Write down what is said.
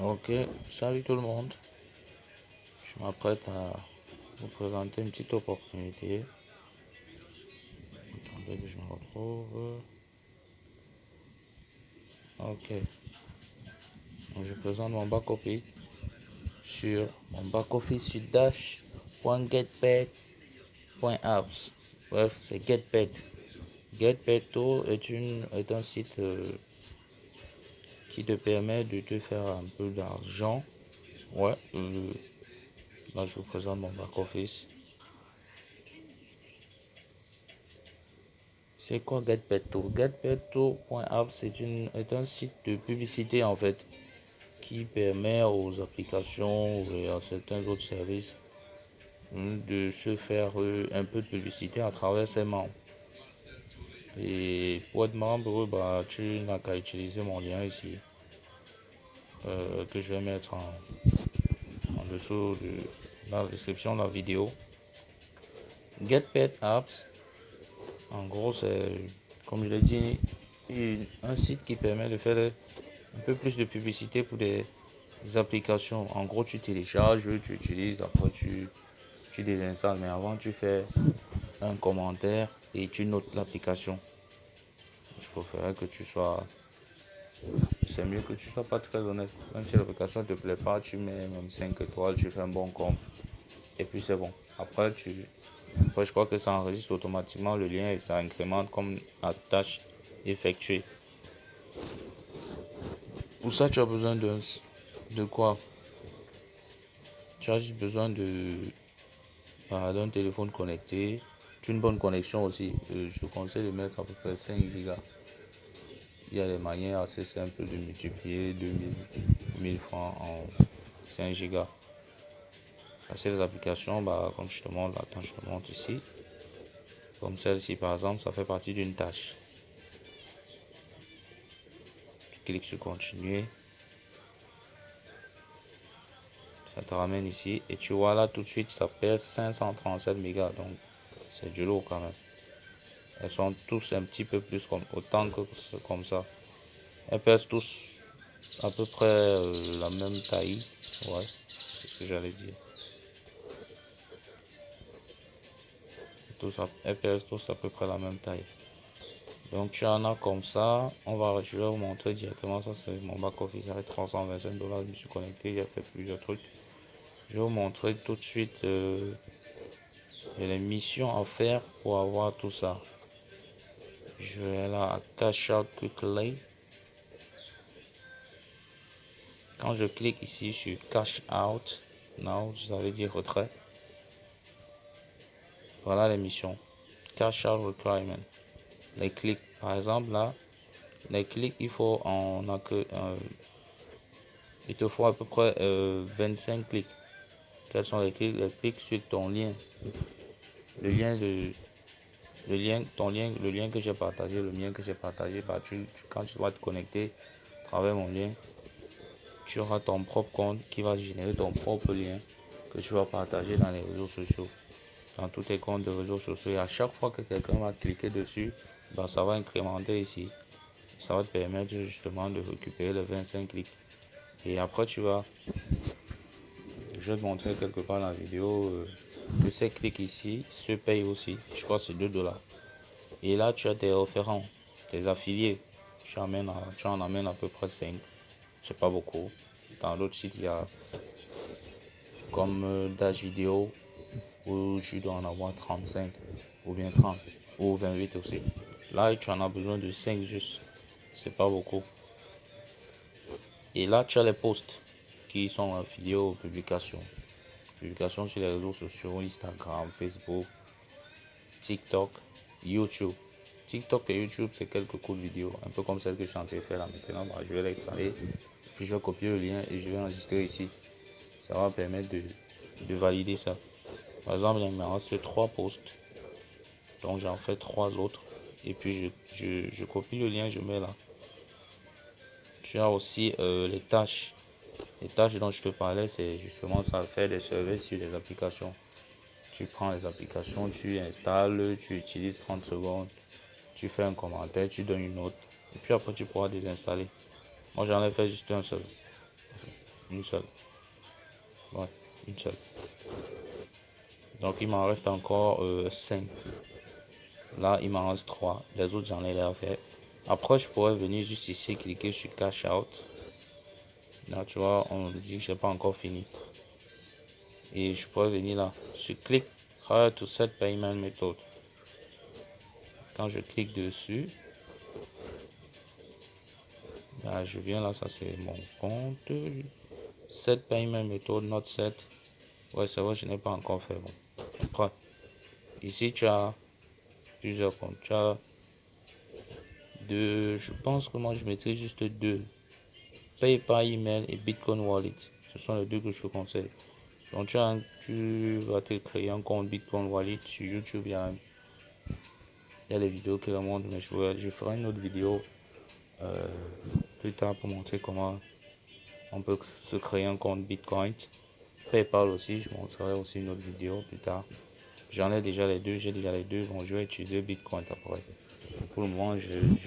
Ok, salut tout le monde. Je m'apprête à vous présenter une petite opportunité. Attendez que je me retrouve. Ok, donc je présente mon back-office sur dash.getpet.apps. Bref, c'est GetPet. GetPeto est un site qui te permet de te faire un peu d'argent. Ouais, là je vous présente mon back-office. C'est quoi GetPeto? GetPeto.app est un site de publicité en fait qui permet aux applications et à certains autres services de se faire un peu de publicité à travers ses membres. Et pour être membre, bah, tu n'as qu'à utiliser mon lien ici que je vais mettre en dessous de la description de la vidéo. GetPet Apps, en gros, c'est comme je l'ai dit, un site qui permet de faire un peu plus de publicité pour des applications. En gros, tu télécharges, tu utilises, après tu désinstalles. Mais avant, tu fais un commentaire et tu notes l'application. Je préférerais que tu sois. C'est mieux que tu sois pas très honnête. Même si l'application ne te plaît pas, tu mets même 5 étoiles, tu fais un bon compte. Et puis c'est bon. Après, je crois que ça enregistre automatiquement le lien et ça incrémente comme la tâche effectuée. Pour ça, tu as besoin de quoi? Tu as juste besoin d'un téléphone connecté, d'une bonne connexion aussi. Je te conseille de mettre à peu près 5 gigas. Il y a des manières assez simples de multiplier 2000 francs en 5 gigas. Parce que les applications, bah, comme je te montre, attends, je te montre ici. Comme celle-ci, par exemple, ça fait partie d'une tâche. Tu cliques sur continuer. Ça te ramène ici. Et tu vois là, tout de suite, ça pèse 537 mégas. Donc, c'est du lourd quand même. Elles sont tous un petit peu plus autant que comme ça. Elles pèsent tous à peu près la même taille. Ouais, c'est ce que j'allais dire. Elles pèsent tous à peu près la même taille. Donc tu en as comme ça. Je vais vous montrer directement. Ça, c'est mon back-office avec 325 $. Je me suis connecté, j'ai fait plusieurs trucs. Je vais vous montrer tout de suite les missions à faire pour avoir tout ça. Je vais là à Cash Out Quickly. Quand je clique ici sur Cash Out, Now, ça veut dire retrait. Voilà les missions. Cash Out Requirement. Les clics, par exemple là, les clics, il te faut à peu près 25 clics. Quels sont les clics? Les clics sur ton lien. Le lien de, le lien que j'ai partagé, le mien que j'ai partagé, bah, quand tu vas te connecter à travers mon lien, tu auras ton propre compte qui va générer ton propre lien que tu vas partager dans les réseaux sociaux, dans tous tes comptes de réseaux sociaux. Et à chaque fois que quelqu'un va cliquer dessus, bah, ça va incrémenter ici. Ça va te permettre justement de récupérer les 25 clics. Et après, je vais te montrer quelque part dans la vidéo que ces clics ici se payent aussi. Je crois que c'est 2 $. Et là, tu as tes référents, tes affiliés. Tu en amènes à peu près 5. C'est pas beaucoup. Dans l'autre site, il y a comme Dash Vidéo où tu dois en avoir 35 ou bien 30 ou 28 aussi. Là, tu en as besoin de 5 juste. C'est pas beaucoup. Et là, tu as les posts qui sont affiliés aux publications. Publications sur les réseaux sociaux, Instagram, Facebook, TikTok, YouTube. TikTok et YouTube, c'est quelques courtes vidéos, un peu comme celle que je suis en train de faire là maintenant. Bah, je vais l'installer, puis je vais copier le lien et je vais enregistrer ici. Ça va permettre de valider ça. Par exemple, il me reste 3 posts, donc j'en fais 3 autres. Et puis je copie le lien, je mets là. Tu as aussi les tâches. Les tâches dont je te parlais, c'est justement ça, faire des surveys sur les applications. Tu prends les applications, tu installes, tu utilises 30 secondes, tu fais un commentaire, tu donnes une note, et puis après tu pourras désinstaller. Moi j'en ai fait juste un seul. Une seule. Ouais, une seule. Donc il m'en reste encore 5. Là, il m'en reste 3. Les autres, j'en ai l'air fait. Après, je pourrais venir juste ici, cliquer sur Cash Out. Là, tu vois, on dit que je n'ai pas encore fini. Et je pourrais venir là. Je clique How to set payment method. Quand je clique dessus, là, je viens là, ça c'est mon compte. Set payment method, not set. Ouais, c'est vrai, je n'ai pas encore fait. Bon. Après, ici, tu as plusieurs comptes. Tu as deux, je pense que moi je mettrai juste deux. PayPal email et Bitcoin Wallet. Ce sont les deux que je te conseille. Donc tu vas te créer un compte Bitcoin Wallet sur YouTube. Il y a les vidéos qui le montrent, mais je ferai une autre vidéo plus tard pour montrer comment on peut se créer un compte Bitcoin. PayPal aussi, je montrerai aussi une autre vidéo plus tard. J'en ai déjà les deux, j'ai déjà les deux. Bon, je vais utiliser Bitcoin après. Pour le moment,